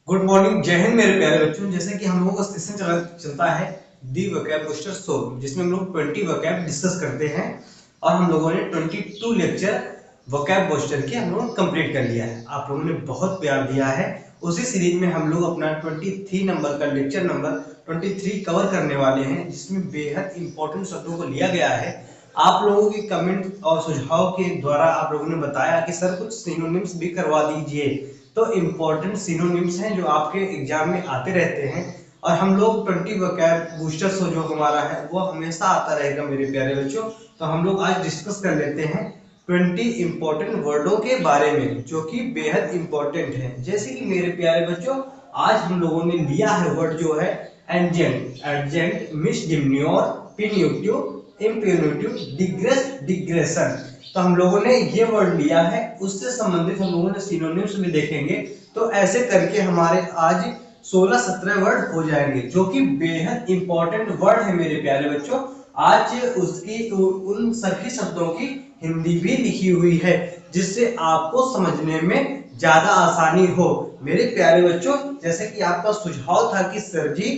Good morning, जय हिंद मेरे प्यारे बच्चों। जैसे कि हम लोगों का सेशन चलता है दी वोकैब बूस्टर शो, जिसमें हम लोग 20 वोकैब डिस्कस करते हैं और हम लोगों ने 22 लेक्चर वोकैब बूस्टर के हम लोग कंप्लीट कर लिया है। आप लोगों ने बहुत प्यार दिया है। उसी सीरीज में हम लोग अपना 23 नंबर का लेक्चर नंबर 23 कवर करने वाले हैं, जिसमें बेहद इंपॉर्टेंट शब्दों को लिया गया है। आप लोगों के कमेंट और सुझाव के द्वारा आप लोगों ने बताया कि सर कुछ सिनोनिम्स भी करवा दीजिए। तो इम्पोर्टेंट सिनोनिम्स हैं जो आपके एग्जाम में आते रहते हैं, और हम लोग 20 वोकैब बूस्टर्स जो हमारा है वो हमेशा आता रहेगा मेरे प्यारे बच्चों। तो हम लोग आज डिस्कस कर लेते हैं 20 इंपॉर्टेंट वर्डों के बारे में, जो कि बेहद इंपॉर्टेंट है। जैसे कि मेरे प्यारे बच्चों, आज हम लोगों ने लिया है वर्ड जो है एंजेंट, एडजेंट, मिसडिम्योर, पिन्यूटिव, इम्पिन्यूटिव, डिग्रेस, डिग्रेशन। तो हम लोगों ने ये वर्ड लिया है, उससे संबंधित हम लोगों ने सिनोनिम्स भी देखेंगे। तो ऐसे करके हमारे आज 16-17 वर्ड हो जाएंगे, जो कि बेहद इंपॉर्टेंट वर्ड है मेरे प्यारे बच्चों। आज उसकी उन सभी शब्दों की हिंदी भी लिखी हुई है, जिससे आपको समझने में ज्यादा आसानी हो मेरे प्यारे बच्चों। जैसे कि आपका सुझाव था कि सर जी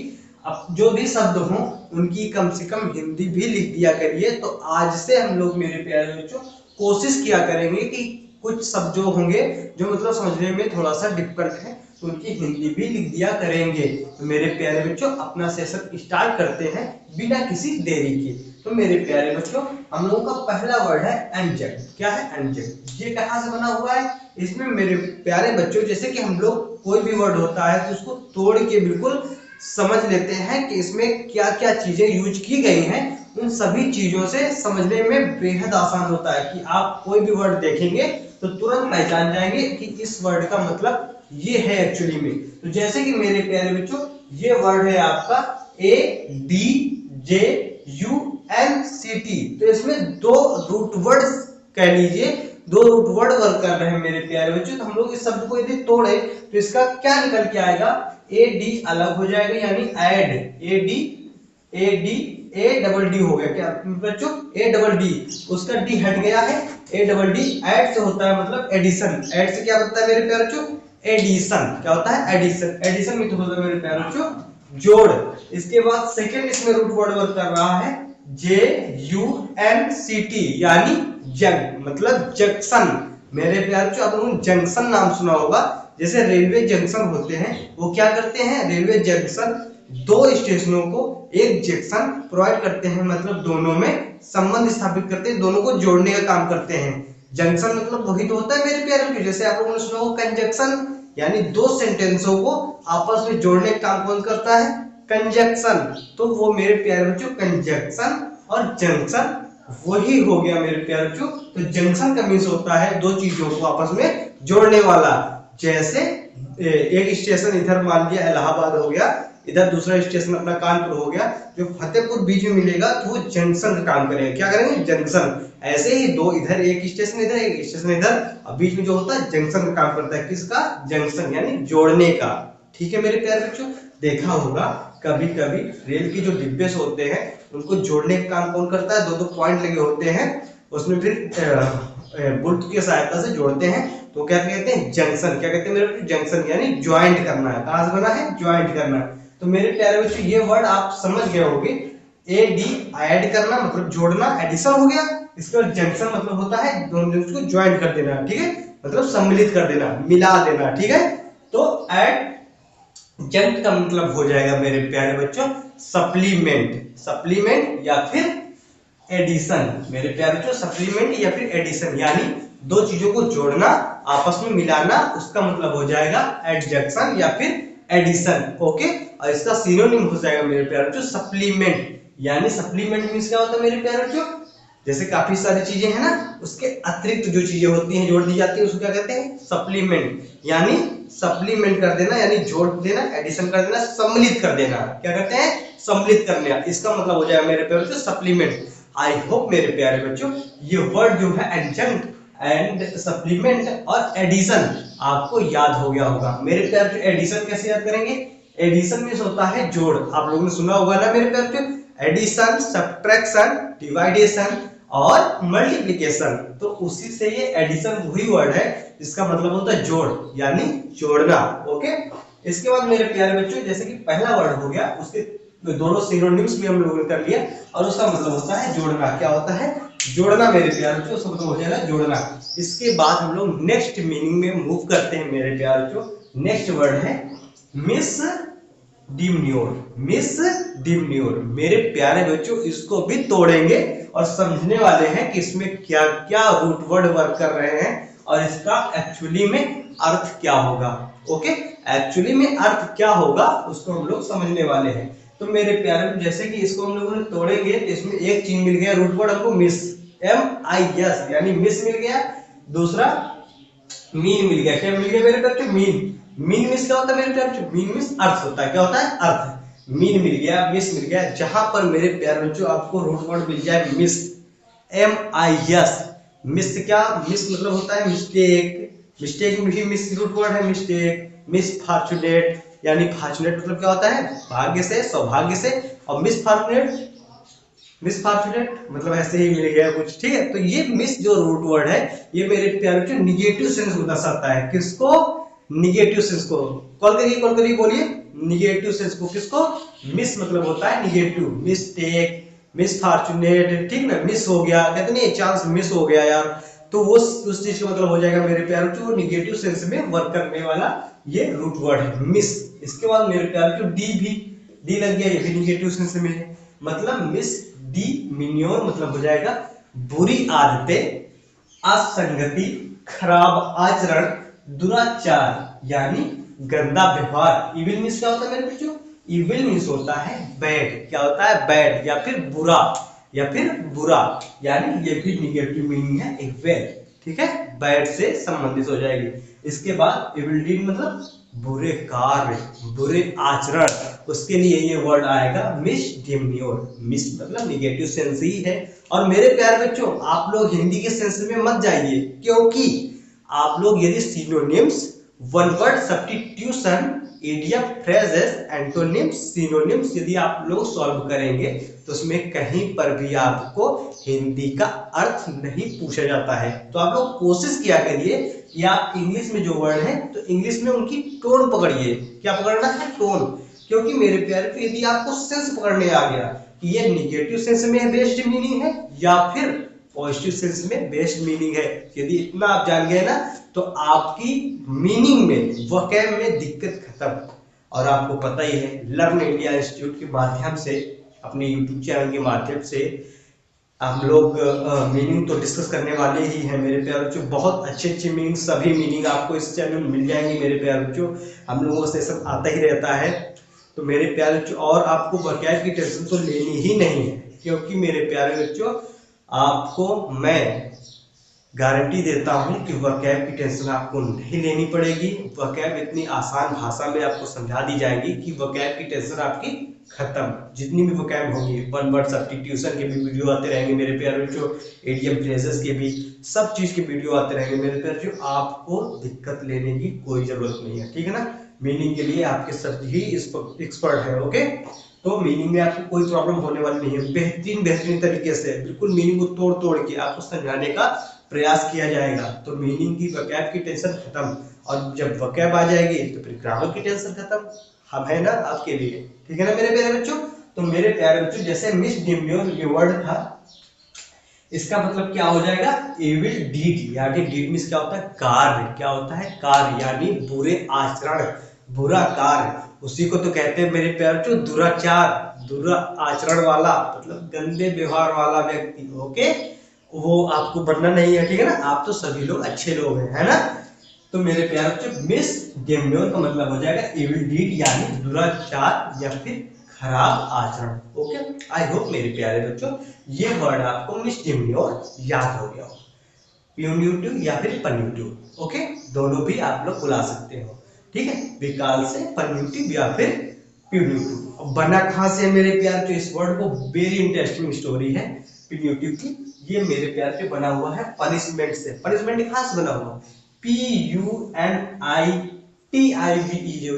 अब जो भी शब्द हों उनकी कम से कम हिंदी भी लिख दिया करिए। तो आज से हम लोग मेरे प्यारे बच्चों कोशिश किया करेंगे कि कुछ शब्द जो होंगे जो मतलब समझने में थोड़ा सा डिफिकल्ट है, तो उनकी हिंदी भी लिख दिया करेंगे। तो मेरे प्यारे बच्चों अपना सेशन स्टार्ट करते हैं बिना किसी देरी के। तो मेरे प्यारे बच्चों, हम लोगों का पहला वर्ड है एंजेंट। क्या है एंजेंट? ये कहाँ से बना हुआ है? इसमें मेरे प्यारे बच्चों, जैसे कि हम लोग कोई भी वर्ड होता है तो उसको तोड़ के बिल्कुल समझ लेते हैं कि इसमें क्या क्या चीजें यूज की गई हैं। उन सभी चीजों से समझने में बेहद आसान होता है कि आप कोई भी वर्ड देखेंगे तो तुरंत पहचान जाएंगे कि इस वर्ड का मतलब ये है एक्चुअली में। तो जैसे कि मेरे प्यारे बच्चों, ये वर्ड है आपका ADJUNCT। तो इसमें दो रूट वर्ड कह लीजिए, दो रूट वर्ड वर्क कर रहे हैं मेरे प्यारे बच्चों। तो हम लोग इस शब्द को यदि तोड़े तो इसका क्या निकल के आएगा? AD अलग हो जाएगा, यानी एड। ए डबल डी हो गया क्या बच्चों? ए डबल डी, उसका डी हट गया है। ए डबल डी ऐड से होता है, मतलब एडिशन। ऐड से क्या बनता है मेरे प्यारे बच्चों? एडिशन। क्या होता है? एडिशन। एडिशन में तो होता है मेरे प्यारे बच्चों जोड़। इसके बाद सेकंड इसमें रूट वर्ड वर्क कर रहा है JUNCT, यानी जंग, मतलब जंक्शन। मेरे प्यारे बच्चों, आप लोगों ने जंक्शन नाम सुना होगा। जैसे रेलवे जंक्शन होते हैं, वो क्या करते हैं? रेलवे जंक्शन दो स्टेशनों को एक जंक्शन प्रोवाइड करते हैं, मतलब दोनों में संबंध स्थापित करते हैं, दोनों को जोड़ने का काम करते हैं। जंक्शन मतलब वही तो होता है मेरे प्यारे बच्चों। जैसे आप लोगों ने सुना होगा कंजक्शन, यानी दो सेंटेंसों को आपस में जोड़ने का काम कौन करता है? कंजक्शन। तो वो मेरे प्यारे बच्चों कंजक्शन और जंक्शन वही हो गया मेरे प्यारे बच्चों। तो जंक्शन का मीन्स होता है दो चीजों को आपस में जोड़ने वाला। जैसे एक स्टेशन इधर मान लिया इलाहाबाद हो गया, इधर दूसरा स्टेशन अपना कानपुर हो गया, जो फतेहपुर बीच में मिलेगा तो वो जंक्शन का काम करेगा। क्या करेंगे? जंक्शन। ऐसे ही दो इधर एक स्टेशन इधर एक स्टेशन इधर, और बीच में जो होता है जंक्शन का काम करता है। किसका? जंक्शन, यानी जोड़ने का। ठीक है मेरे प्यारे बच्चों, देखा होगा कभी कभी रेल के जो डिब्बे होते हैं उनको जोड़ने का काम कौन करता है? दो दो पॉइंट लगे होते हैं, उसमें फिर बुल्ट की सहायता से जोड़ते हैं, तो क्या कहते हैं? जंक्शन। क्या कहते हैं मेरे बच्चों? जंक्शन, यानी ज्वाइंट करना है। कहां से बना है? ज्वाइंट करना है। तो मेरे प्यारे बच्चों ये वर्ड आप समझ गए होंगे। AD ऐड करना मतलब जोड़ना, एडिशन हो गया। इसका जंक्शन मतलब होता है दोनों चीज को ज्वाइंट कर देना, ठीक है, मतलब सम्मिलित कर देना, मिला देना, ठीक है। तो ऐड जंक का मतलब हो जाएगा मेरे प्यारे बच्चों सप्लीमेंट। सप्लीमेंट या फिर एडिशन। मेरे प्यारे बच्चों सप्लीमेंट या फिर एडिशन, यानी दो चीजों को जोड़ना, आपस में मिलाना, उसका मतलब हो जाएगा एडजंक्शन या फिर एडिशन। ओके, और इसका सिनोनिम हो जाएगा मेरे प्यारे बच्चों सप्लीमेंट। यानी सप्लीमेंट मींस क्या होता है मेरे प्यारे बच्चों? जैसे काफी सारी चीजें हैं ना, उसके अतिरिक्त जो चीजें होती हैं जोड़ दी जाती है, उसको क्या कहते हैं? सप्लीमेंट। यानी सप्लीमेंट कर देना, यानी जोड़ देना, एडिशन कर देना, सम्मिलित कर देना। क्या करते हैं? सम्मिलित करना। इसका मतलब हो जाएगा मेरे प्यारे बच्चों सप्लीमेंट। आई होप मेरे प्यारे बच्चों ये वर्ड जो है एडजंक्ट एंड सप्लीमेंट और एडिशन आपको याद हो गया होगा। मेरे प्यारे बच्चों एडिशन कैसे याद करेंगे? एडिशन मींस होता है जोड़। आप लोगों ने सुना होगा ना मेरे प्यारे बच्चों, एडिशन, सब्ट्रैक्शन, डिवाइडेशन और मल्टीप्लिकेशन। तो उसी से ये एडिशन वही वर्ड है जिसका मतलब होता है जोड़, यानी जोड़ना। ओके, इसके बाद मेरे प्यारे बच्चों जैसे कि पहला वर्ड हो गया, उसके दोनों सिनोनिम्स भी हम लोगों ने कर लिया और उसका मतलब होता है जोड़ना। क्या होता है? जोड़ना मेरे प्यारे बच्चों, उसका मतलब हो जाएगा जोड़ना। इसके बाद हम लोग नेक्स्ट मीनिंग में मूव करते हैं मेरे प्यारे बच्चों। नेक्स्ट वर्ड है मिस डिम्न्योर। मिस डिम्न्योर मेरे प्यारे बच्चों, इसको भी तोड़ेंगे और समझने वाले हैं कि इसमें क्या क्या रूट वर्ड वर्क कर रहे हैं और इसका एक्चुअली में अर्थ क्या होगा। ओके, एक्चुअली में अर्थ क्या होगा उसको हम लोग समझने वाले हैं। तो मेरे प्यारे जैसे कि इसको हम लोगों ने तोड़ेंगे तो इसमें एक चीज मिल गया रूट वर्ड हमको मिस, MIS यानी मिस मिल गया। दूसरा मीन मिल गया। क्या मिल गया मेरे बच्चों? मीन। मीन मिस क्या होता है मेरे बच्चों? मीन मिस अर्थ होता है। क्या होता है? अर्थ। मीन मिल गया, मिस मिल गया। जहां पर मेरे प्यारे बच्चों आपको रूट वर्ड मिल जाए मिस, MIS। मिस क्या? मिस मतलब होता है मिस्टेक। मिस्टेक भी मिस रूट वर्ड है, मिस्टेक। मिस फॉर्चुनेट यानी फॉर्चुनेट मतलब क्या होता है? भाग्य से, सौभाग्य से। और मिस फॉर्चुनेट, मिस फॉर्चुनेट मतलब ऐसे ही मिल गया कुछ। ठीक है, तो ये मिस जो रूट वर्ड है ये मेरे प्यारे बच्चों निगेटिव सेंस को दर्शाता है। किसको? निगेटिव सेंस को। कॉल करिए बोलिए निगेटिव सेंस को। किसको? मिस मतलब होता है निगेटिव, मिस्टेक, मिस फॉर्चुनेट। ठीक ना, मिस हो गया, कहते नहीं चांस मिस हो गया यार, तो वो उस चीज का मतलब हो जाएगा मेरे प्यारे बच्चों निगेटिव सेंस में वर्क करने वाला ये रूट वर्ड है मिस। इसके बाद मेरे प्यारे बच्चों डी भी, डी लग गया, ये भी निगेटिव सेंस में है। मतलब मिस डी मिन्योर मतलब हो जाएगा बुरी आदतें, असंगति, खराब आचरण, दुराचार यानी गंदा व्यवहार। इविल मीन्स क्या होता है मेरे बच्चों? इविल मीन्स होता है बैड। क्या होता है? बैड या फिर बुरा, या फिर बुरा यानी ये भी निगेटिव मीनिंग है इविल। ठीक है, बैड से संबंधित हो जाएगी। इसके बाद इविल डीड मतलब बुरे कार्य, बुरे आचरण, उसके लिए ये वर्ड आएगा मिस डिम्न्योर। मिस मतलब निगेटिव सेंस ही है। और मेरे प्यारे बच्चों आप लोग हिंदी के सेंस में मत जाइए, क्योंकि आप लोग यदि synonyms, one word substitution, idiom, phrases, antonyms, synonyms यदि आप लोग सॉल्व करेंगे तो उसमें कहीं पर भी आपको हिंदी का अर्थ नहीं पूछा जाता है। तो आप लोग कोशिश किया करिए कि आप इंग्लिश में जो वर्ड है तो इंग्लिश में उनकी टोन पकड़िए। क्या पकड़ना है? टोन। क्योंकि मेरे प्यारे को यदि आपको सेंस पकड़ने आ गया कि ये निगेटिव सेंस में बेस्ड मीनिंग है या फिर पॉजिटिव सेंस में बेस्ड मीनिंग है, यदि इतना आप जान गए ना तो आपकी मीनिंग में, वोकैब में दिक्कत खत्म। और आपको पता ही है लर्न इंडिया इंस्टीट्यूट के माध्यम से, अपने यूट्यूब चैनल के माध्यम से हम लोग मीनिंग तो डिस्कस करने वाले ही हैं मेरे प्यारे बच्चों। बहुत अच्छे अच्छे मीनिंग, सभी मीनिंग आपको इस चैनल में मिल जाएंगे मेरे प्यारे बच्चों। हम लोगों से सब आता ही रहता है। तो मेरे प्यारे बच्चों और आपको वोकैब की टेंशन तो लेनी ही नहीं है, क्योंकि मेरे प्यारे बच्चों आपको मैं गारंटी देता हूं कि वोकैब की टेंशन आपको नहीं लेनी पड़ेगी। वोकैब इतनी आसान भाषा में आपको समझा दी जाएगी कि वोकैब की टेंशन आपकी खत्म। जितनी भी वोकैब होगी, वन वर्ड सब्स्टिट्यूशन के भी वीडियो आते रहेंगे मेरे प्यारे बच्चों, इडियम फ्रेजेस के भी, सब चीज के वीडियो आते रहेंगे मेरे प्यारे बच्चों। आपको दिक्कत लेने की कोई जरूरत नहीं है। ठीक है ना, मीनिंग के लिए आपके सर ही एक्सपर्ट है। ओके, तो मीनिंग में आपको कोई प्रॉब्लम होने वाली नहीं है। बेहतरीन तरीके से बिल्कुल मीनिंग को तोड़ तोड़ के आपको समझाने का प्रयास किया जाएगा। तो मीनिंग की, वोकैब की टेंशन खत्म। और जब वोकैब आ जाएगी तो फिर ग्रामर की टेंशन खत्म। हम है ना आपके लिए। ठीक है ना मेरे प्यारे बच्चों। तो मेरे प्यारे बच्चों जैसे मिस डिम्न्योर ये वर्ड था, इसका मतलब क्या हो जाएगा? एविल डीड यानी डीड मींस क्या होता है? कार्य। क्या होता है? कार्य यानी बुरे आचरण, बुरा कार्य। उसी को तो कहते हैं मेरे प्यारे बच्चों दुराचार, बुरा आचरण वाला मतलब गंदे व्यवहार वाला व्यक्ति। ओके, वो आपको बनना नहीं है। ठीक है ना, आप तो सभी लोग अच्छे लोग हैं, है ना। तो मेरे प्यारे बच्चों मिस डिम्न्योर का मतलब हो जाएगा एविल डीड यानी दुराचार या फिर खराब आचरण। ओके, आई होप मेरे प्यारे बच्चों ये वर्ड आपको मिस डिम्न्योर याद हो गया हो। प्यूनिटिव या फिर पन्यूटिव, ओके, दोनों भी आप लोग बुला सकते हो। ठीक है, विकाल से पन्यूटिव या फिर प्यूनिटिव। बना कहां से मेरे प्यार के? इस वर्ड को वेरी इंटरेस्टिंग स्टोरी है प्यूनिटिव की। ये मेरे प्यार के बना हुआ है पनिशमेंट से। पनिशमेंट कहां से बना हुआ? PUNITIVE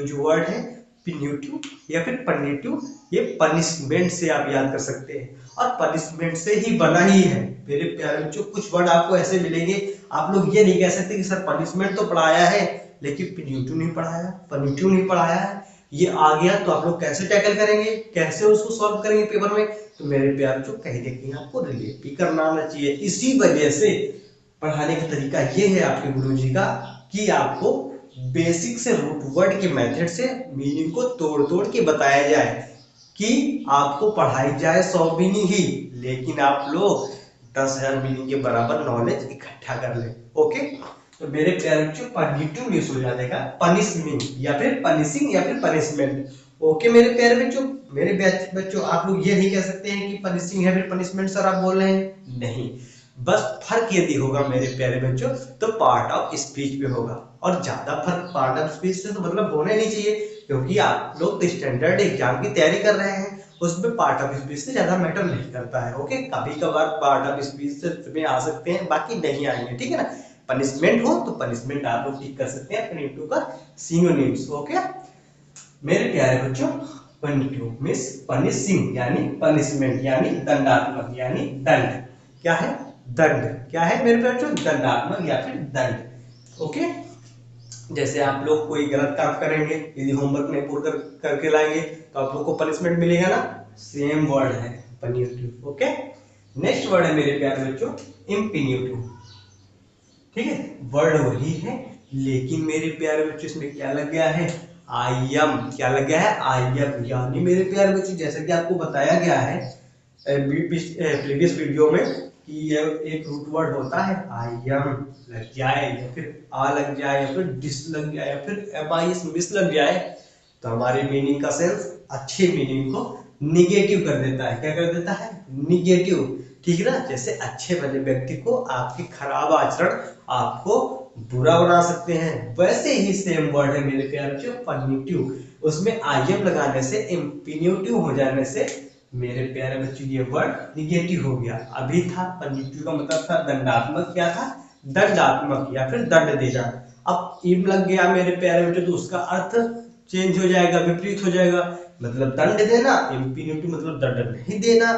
जो वर्ड है पिन्यूटिव या फिर पन्यूटिव, ये पनिशमेंट से आप याद कर सकते हैं। और पनिशमेंट से ही बना ही है मेरे प्यारे बच्चों। कुछ वर्ड आपको ऐसे मिलेंगे, आप लोग ये नहीं कह सकते कि सर पनिशमेंट तो पढ़ाया है लेकिन पिन्यूटिव नहीं पढ़ाया, पनिटिव नहीं पढ़ाया है, ये आ गया तो आप लोग कैसे टैकल करेंगे, कैसे उसको सॉल्व करेंगे पेपर में? तो मेरे प्यार जो कहीं ना कहीं आपको रिलेट भी करना आना चाहिए। इसी वजह से पढ़ाने का तरीका ये है आपके गुरुजी का कि आपको बेसिक से रूट वर्ड के मेथड से मीनिंग को तोड़ तोड़ के बताया जाए कि आपको पढ़ाई जाए 100 मीनिंग ही, लेकिन आप लोग 10,000 मीनिंग के बराबर नॉलेज इकट्ठा कर ले। ओके, तो मेरे प्यारे बच्चों पॉजिटिव न्यूज हो जाएगा पनिशमेंट या फिर पनिशिंग या फिर पनिशमेंट। ओके मेरे प्यारे बच्चों, मेरे बच्चों आप लोग ये नहीं कह सकते हैं कि पनिशिंग है फिर पनिशमेंट सर आप बोल रहे हैं, नहीं। बस फर्क यदि होगा मेरे प्यारे बच्चों तो पार्ट ऑफ स्पीच पे होगा, और ज्यादा फर्क पार्ट ऑफ स्पीच से तो मतलब होना नहीं चाहिए, क्योंकि आप लोग तो स्टैंडर्ड एग्जाम की तैयारी कर रहे हैं, उसमें पार्ट ऑफ स्पीच से ज्यादा मैटर नहीं करता है। ओके, कभी कभार पार्ट ऑफ स्पीच से में आ सकते हैं, बाकी नहीं आएंगे, ठीक है ना। पनिशमेंट हो तो पनिशमेंट आप लोग ठीक कर सकते हैं अपने का सिनोनिम्स। ओके मेरे प्यारे बच्चों, पनिटिव मींस पनिशिंग यानी पनिशमेंट यानी दंडात्मक यानी दंड। क्या है? दंड। क्या है मेरे प्यारे बच्चों? दंडात्मक या फिर दंड। ओके, जैसे आप लोग कोई गलत काम करेंगे, यदि होमवर्क नहीं पूरा करके लाएंगे तो आप लोग को पनिशमेंट मिलेगा ना, सेम वर्ड है पनिटिव। ओके, नेक्स्ट वर्ड है मेरे प्यारे बच्चों इम्पिन्यूटिव। ठीक है, वर्ड वही है लेकिन मेरे प्यारे बच्चों इसमें क्या लग गया है? I am. क्या लग गया है? I am. यानी मेरे प्यारे बच्चों जैसा कि आपको बताया गया है प्रीवियस वीडियो में कि ये एक रूट वर्ड होता है, आई एम लग जाए या फिर आ लग जाए या फिर डिस लग जाए या फिर एम आई एस मिस लग जाए तो हमारे मीनिंग का सेंस अच्छे मीनिंग को निगेटिव कर देता है। क्या कर देता है? निगेटिव। ठीक है ना, जैसे अच्छे वाले व्यक्ति को आपके खराब आचरण आपको बुरा बना सकते हैं, वैसे ही सेम वर्ड है मेरे प्यारे बच्चों पनिटिव। उसमें आई एम लगाने से इम्पिन्यूटिव हो जाने से मेरे प्यारे बच्चों ये वर्ड निगेटिव हो गया। अभी था पनिटिव का मतलब था दंडात्मक, क्या था? दंडात्मक या फिर दंड देना। अब इम लग गया मेरे प्यारे बच्चों तो उसका अर्थ चेंज हो जाएगा, विपरीत हो जाएगा। मतलब दंड देना, इम्पिन्यूटिव मतलब दंड नहीं देना।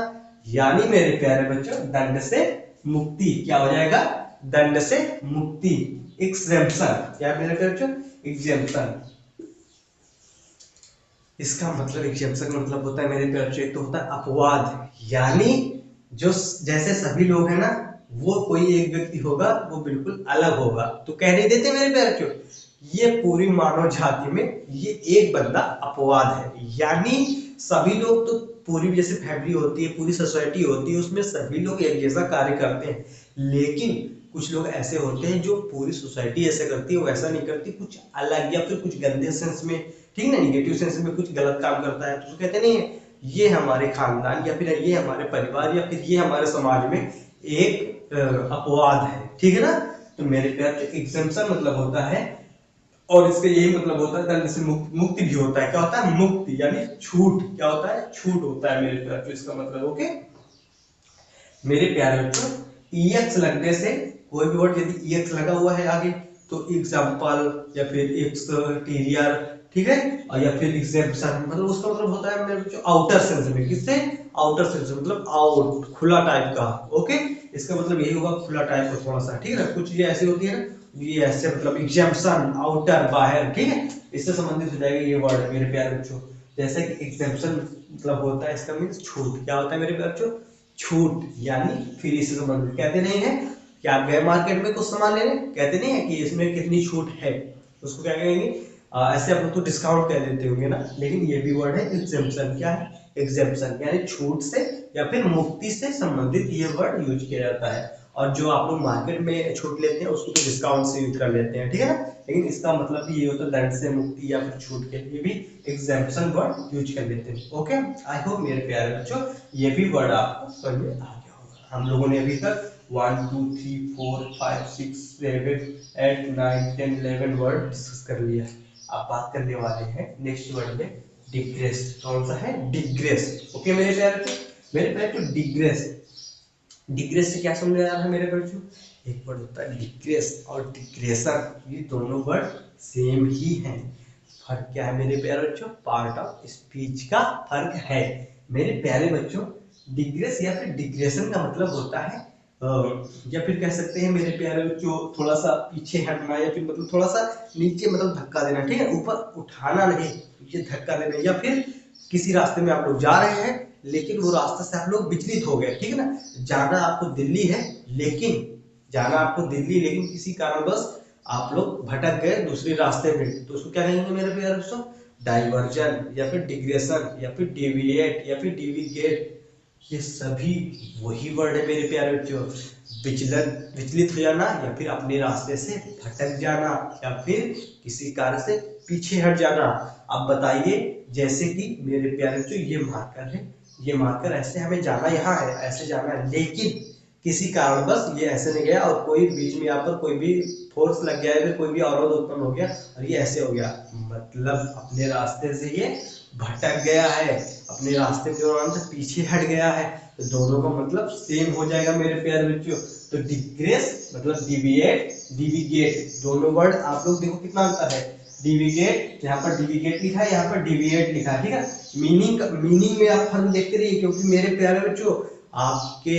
यानी मेरे प्यारे बच्चों दंड से मुक्ति। क्या हो जाएगा? दंड से मुक्ति, एक्सेम्पशन। क्या मेरे प्यारे बच्चों? एग्जेम्पशन। इसका मतलब एग्जेम्पशन का मतलब होता है मेरे प्यारे बच्चों एक तो होता है अपवाद, यानी जो जैसे सभी लोग हैं ना वो कोई एक व्यक्ति होगा वो बिल्कुल अलग होगा, तो कह नहीं देते मेरे प्यारे बच्चों ये पूरी मानव जाति में ये एक बंदा अपवाद है। यानी सभी लोग तो पूरी जैसे फैमिली होती है, पूरी सोसाइटी होती है, उसमें सभी लोग एक जैसा कार्य करते हैं, लेकिन कुछ लोग ऐसे होते हैं जो पूरी सोसाइटी ऐसा करती है वैसा नहीं करती, कुछ अलग या फिर कुछ गंदे सेंस में, ठीक है ना, निगेटिव सेंस में कुछ गलत काम करता है तो कहते नहीं है ये हमारे खानदान या फिर ये हमारे परिवार या फिर ये हमारे समाज में एक अपवाद है। ठीक है ना, तो मेरे प्यार एग्जेम्पशन मतलब होता है, और इसका यही मतलब होता है दंड से मुक्ति भी होता है। क्या होता है? मुक्ति यानी छूट। क्या होता है? छूट होता है मेरे प्यार, तो इसका मतलब ओके मेरे प्यारे बच्चों ईएक्स लगने से कोई भी वर्ड यदि ईएक्स लगा हुआ है आगे तो एग्जाम्पल या फिर एक्सटीरियर, ठीक है, और या फिर एग्जेम्पशन मतलब उसका मतलब होता है मेरे बच्चों आउटर सेंस में। किससे? आउटर सेंस मतलब आउट, खुला टाइप का। ओके, इसका मतलब यही होगा खुला टाइप का थोड़ा सा, ठीक है ना। कुछ ये ऐसी होती है ना, ये ऐसे मतलब एग्जाम्पशन आउटर बाहर, ठीक है, इससे संबंधित हो जाएगा ये वर्ड मेरे प्यारे बच्चों। जैसे कि एग्जाम्पशन मतलब होता है इसका मीन्स छूट। क्या होता है मेरे प्यारे बच्चों? छूट यानी फ्री से संबंधित। कहते नहीं है कि आप गए मार्केट में कुछ सामान लेने, कहते नहीं है कि इसमें कितनी छूट है, उसको क्या कहेंगे? ऐसे आप लोग तो डिस्काउंट कह देते होंगे ना, लेकिन ये भी वर्ड है एग्जेम्पशन। क्या है? एग्जेम्पशन यानी छूट से या फिर मुक्ति से संबंधित ये वर्ड यूज किया जाता है। और जो आप लोग मार्केट में छूट लेते हैं उसको तो डिस्काउंट से यूज कर लेते हैं, ठीक है ना, लेकिन इसका मतलब भी ये होता है दंड से मुक्ति या फिर छूट के लिए भी एग्जेम्पशन वर्ड यूज कर लेते हैं। ओके, आई होप मेरे प्यारे बच्चों ये भी वर्ड आपको समझ में आ गया होगा। हम लोगों ने अभी तक 1 2 3 4 5 6 7 8 9 10 11 वर्ड डिस्कस कर लिया है। अब बात करने वाले हैं नेक्स्ट वर्ड में डिग्रेस। कौन सा है? डिग्रेस। ओके मेरे प्यारे बच्चों, मेरे प्यारे बच्चों डिग्रेस, डिग्रेस से क्या समझ आ रहा है मेरे बच्चों? एक वर्ड होता है डिग्रेस और डिग्रेशन, ये दोनों वर्ड सेम ही हैं। फर्क क्या है मेरे प्यारे बच्चों? पार्ट ऑफ स्पीच का फर्क है मेरे प्यारे बच्चों। डिग्रेस या फिर डिग्रेशन का मतलब होता है या फिर कह सकते हैं मेरे प्यारे बच्चों थोड़ा सा पीछे हटना, या फिर मतलब थोड़ा सा नीचे मतलब धक्का देना, ठीक है, ऊपर उठाना नहीं, ये धक्का देना। या फिर किसी रास्ते में आप लोग जा रहे हैं लेकिन वो रास्ते से आप लोग विचलित हो गए, ठीक है ना, जाना आपको दिल्ली है लेकिन किसी कारणवश आप लोग भटक गए दूसरे रास्ते में, तो उसको क्या कहेंगे मेरे प्यारे दोस्तों, डाइवर्जन या फिर डिग्रेशन या फिर डेविएट या फिर डिविगेट। ये सभी वही वर्ड है मेरे प्यारे बच्चों, विचलित हो जाना या फिर अपने रास्ते से भटक जाना या फिर किसी कार्य से पीछे हट जाना। अब बताइए, जैसे कि मेरे प्यारे बच्चों ये मार्कर है, ये मार्कर ऐसे हमें जाना यहाँ है, ऐसे जाना है, लेकिन किसी कारणवश ये ऐसे नहीं गया और कोई बीच में यहाँ पर कोई भी फोर्स लग गया है, कोई भी अवरोध उत्पन्न हो गया और ये ऐसे हो गया, मतलब अपने रास्ते से ये भटक गया है, अपने रास्ते के दौरान से पीछे हट गया है। तो दोनों का मतलब सेम हो जाएगा मेरे प्यारे बच्चों। तो डिग्रेस मतलब डिविएट, डिविगेट, दोनों वर्ड आप लोग देखो कितना अंतर है। डिविगेट, यहाँ पर डिविगेट लिखा है, यहाँ पर डिविएट लिखा है, ठीक है। मीनिंग में आप फर्क देखते रहिए, क्योंकि मेरे प्यारे बच्चों आपके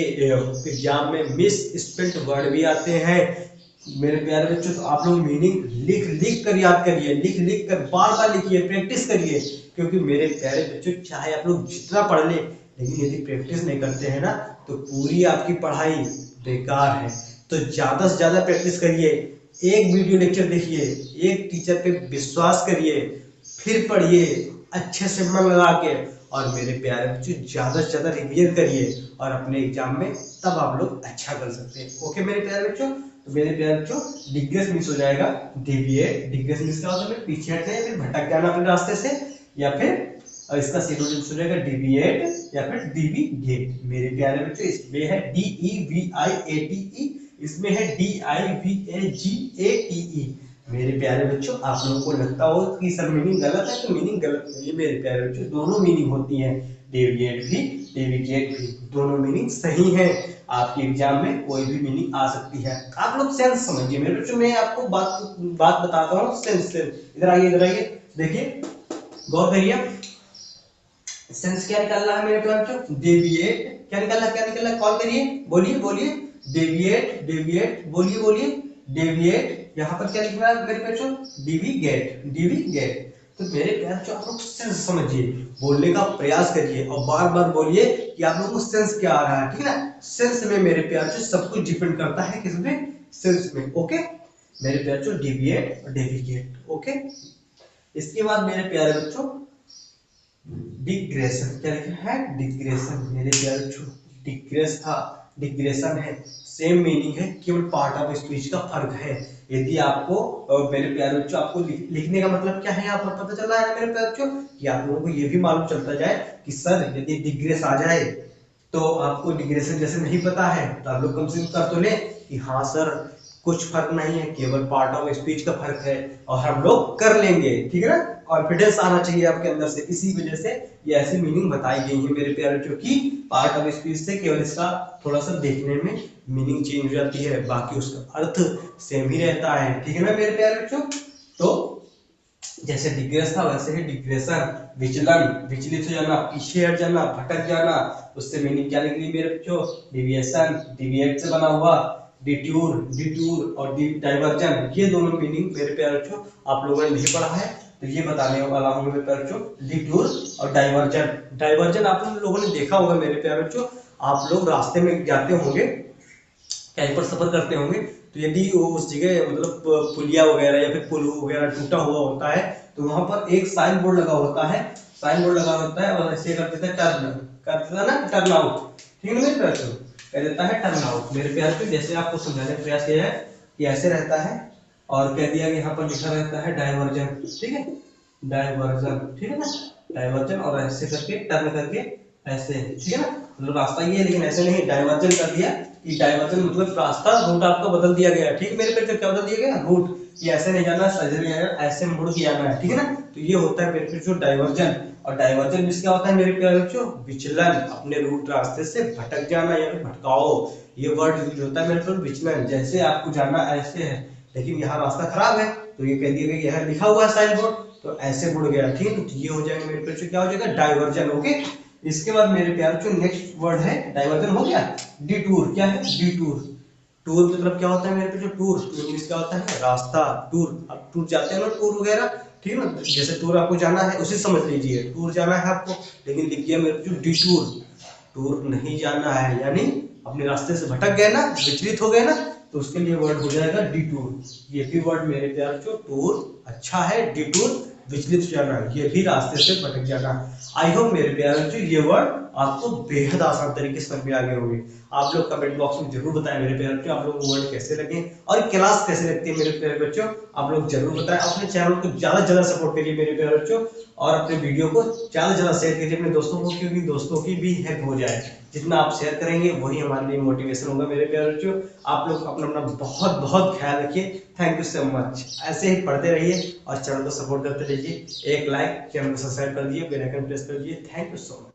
एग्जाम में मिस स्पेल्ड वर्ड भी आते हैं मेरे प्यारे बच्चों। तो आप लोग मीनिंग लिख लिख कर याद करिए, लिख लिख कर बार बार लिखिए, प्रैक्टिस करिए, क्योंकि मेरे प्यारे बच्चों चाहे आप लोग जितना पढ़ ले लेकिन यदि प्रैक्टिस नहीं करते हैं ना तो पूरी आपकी पढ़ाई बेकार है। तो ज्यादा से ज्यादा प्रैक्टिस करिए, एक वीडियो लेक्चर देखिए, एक टीचर पे विश्वास करिए, फिर पढ़िए अच्छे से मन लगा के, और मेरे प्यारे बच्चों ज्यादा से ज्यादा रिवीजन करिए और अपने एग्जाम में तब आप लोग अच्छा कर सकते हैं। ओके मेरे प्यारे बच्चों, तो मेरे प्यारे बच्चों डिग्रेस मिस हो जाएगा डेविएट, डिग्रेस मिस क्या होता है, पीछे हटना या फिर भटक जाना अपने रास्ते से, या फिर और इसका सिनोनिम्स हो जाएगा डिविएट या फिर डिविगेट। मेरे प्यारे बच्चों इसमें है DEVIATE, इसमें है DIVAGATE। मेरे प्यारे बच्चों आप लोगों को लगता हो कि सर मीनिंग गलत है, तो मीनिंग गलत नहीं है मेरे प्यारे बच्चों, दोनों मीनिंग होती है, डेविएट भी डेविगेट भी, दोनों मीनिंग सही है। आपके एग्जाम में कोई भी मीनिंग आ सकती है। आप लोग सेंस समझिए मेरे बच्चों, मैं आपको बात बताता हूँ सेंस। इधर आइए, इधर आइए, देखिए गौर करिए, सेंस क्या निकल रहा है मेरे प्यारे बच्चों, डेविएट, क्या निकल रहा है, क्या निकल रहा है, कॉल करिए, बोलिए बोलिए, डेविएट डेविएट, बोलिए बोलिए, डेविएट। यहाँ पर क्या लिख रहा है मेरे बच्चों, डिविगेट डिविगेट। तो मेरे प्यारे बच्चों आप लोग सेंस समझिए, बोलने का प्रयास करिए और बार बार बोलिए कि आप लोगों को सेंस क्या आ रहा है, ठीक है ना। सेंस में मेरे प्यारे बच्चों सब कुछ डिपेंड करता है, किसमें, सेंस में। ओके मेरे प्यारे बच्चों, डिविएट और डेविगेट। ओके इसके बाद मेरे प्यारे बच्चों डिग्रेशन, क्या लिखा है, डिग्रेशन। मेरे प्यारे बच्चों डिग्रेस था, डिग्रेशन है, सेम मीनिंग है, केवल पार्ट ऑफ स्पीच का फर्क है। यदि आपको मेरे प्यारे बच्चों आपको लिखने का मतलब क्या है यहाँ पर पता चल रहा है मेरे प्यारे बच्चों, कि आप लोगों को ये भी मालूम चलता जाए कि सर यदि डिग्रेस आ जाए तो आपको डिग्रेशन जैसे नहीं पता है तो आप लोग कम से कम कर तो ले कि हाँ सर कुछ फर्क नहीं है, केवल पार्ट ऑफ स्पीच का फर्क है और हम लोग कर लेंगे, ठीक है ना। कॉन्फिडेंस आना चाहिए आपके अंदर से, इसी वजह से ये ऐसी मीनिंग बताई गई है मेरे प्यारे बच्चों की, पार्ट ऑफ स्पीच से केवल इसका थोड़ा सा देखने में मीनिंग चेंज हो जाती है, बाकी उसका अर्थ सेम ही रहता है, ठीक है ना मेरे प्यारे बच्चों। तो जैसे डिग्रेस था वैसे ही डिग्रेशन, विचलन, विचलित हो जाना, पीछे हट जाना, भटक जाना, उससे मीनिंग क्या निकली मेरे बच्चों, डिविएशन, डिविएट से बना हुआ, डिट्यूर, डिट्यूर और डाइवर्जन, ये दोनों मीनिंग मेरे प्यारे बच्चों आप लोगों ने नहीं पढ़ा है तो ये बताने वाला हूं मेरे प्यारे बच्चों, डिट्यूर और डाइवर्जन। डाइवर्जन आप लोगों ने देखा होगा मेरे प्यारे बच्चों, आप लोग रास्ते में जाते होंगे, कहीं पर सफर करते होंगे, तो यदि उस जगह मतलब पुलिया वगैरह या फिर पुल वगैरह टूटा हुआ होता है तो वहां पर एक साइन बोर्ड लगा होता है, साइन बोर्ड लगा होता है और ऐसे कर देता है टर्न, कर देता है ना टर्न आउट, ठीक है ना मेरे प्यारे बच्चों, कह देता है टर्न आउट। मेरे प्यारे बच्चों जैसे आपको समझाने का प्रयास किया है कि ऐसे रहता है और कह दिया कि यहाँ पर लिखा रहता है डाइवर्जन, ठीक है, डाइवर्जन, ठीक है ना, डाइवर्जन और ऐसे करके टर्न करके ऐसे, ठीक है ना, मतलब रास्ता ये है लेकिन ऐसे नहीं, डाइवर्जन कर दिया कि डाइवर्जन मतलब रास्ता, रूट आपका बदल दिया गया, ठीक है मेरे पे, क्या बदल दिया गया, रूट, ये ऐसे नहीं जाना, सजल नहीं जाना, ऐसे मुड़ के जाना है, ठीक है ना। तो ये होता है मेरे पे जो डाइवर्जन, और डाइवर्जन मींस क्या होता है मेरे प्यारे बच्चों, विचलन, अपने रूट रास्ते से भटक जाना या फिर भटकाओ, ये वर्ड यूज होता है मेरे पे, विचलन, जैसे आपको जाना ऐसे है लेकिन यहाँ रास्ता खराब है तो ये कह दिया गया, यहाँ लिखा हुआ है साइन बोर्ड तो ऐसे मुड़ गया, ठीक है, तो ये हो जाएगा मेरे पे क्या हो जाएगा, डाइवर्जन। ओके इसके बाद मेरे प्यार जो नेक्स्ट वर्ड है डाइवर्जन हो गया, डिटूर। क्या है? डिटूर। टूर मतलब क्या होता है मेरे पे जो टूर मीन्स क्या होता है? रास्ता। टूर, अब टूर जाते हैं ना टूर वगैरह, ठीक है ना, जैसे टूर आपको जाना है उसे समझ लीजिए, टूर जाना है आपको, लेकिन लिख दिया मेरे पे जो डिटूर, टूर नहीं जाना है, यानी अपने रास्ते से भटक गए ना, विचलित हो गए ना, तो उसके लिए वर्ड हो जाएगा डिटूर। ये भी वर्ड मेरे प्यार जो टूर अच्छा है, डिटूर विचलित हो जाना, ये भी रास्ते से भटक जाना। आई होप मेरे प्यारे बच्चों ये वर्ड आपको बेहद आसान तरीके से समझ में आ गए होंगे। आप लोग कमेंट बॉक्स में जरूर बताएं मेरे प्यारे बच्चों, आप लोगों को वर्ड कैसे लगे और क्लास कैसे लगती है मेरे प्यारे बच्चों, आप लोग जरूर बताएं। अपने चैनल को ज्यादा से ज्यादा सपोर्ट करिए मेरे प्यारे बच्चों, और अपने वीडियो को ज्यादा से ज्यादा शेयर कीजिए अपने दोस्तों को, क्योंकि दोस्तों की भी हेल्प हो जाए। जितना आप शेयर करेंगे वही हमारे लिए मोटिवेशन होगा मेरे प्यारे बच्चों। आप लोग अपना अपना बहुत बहुत ख्याल रखिए। Thank you so much. ऐसे ही पढ़ते रहिए और चैनल को सपोर्ट करते रहिए। एक लाइक, चैनल को सब्सक्राइब कर दिए, बेल आइकन प्रेस कर दिए। Thank you so much.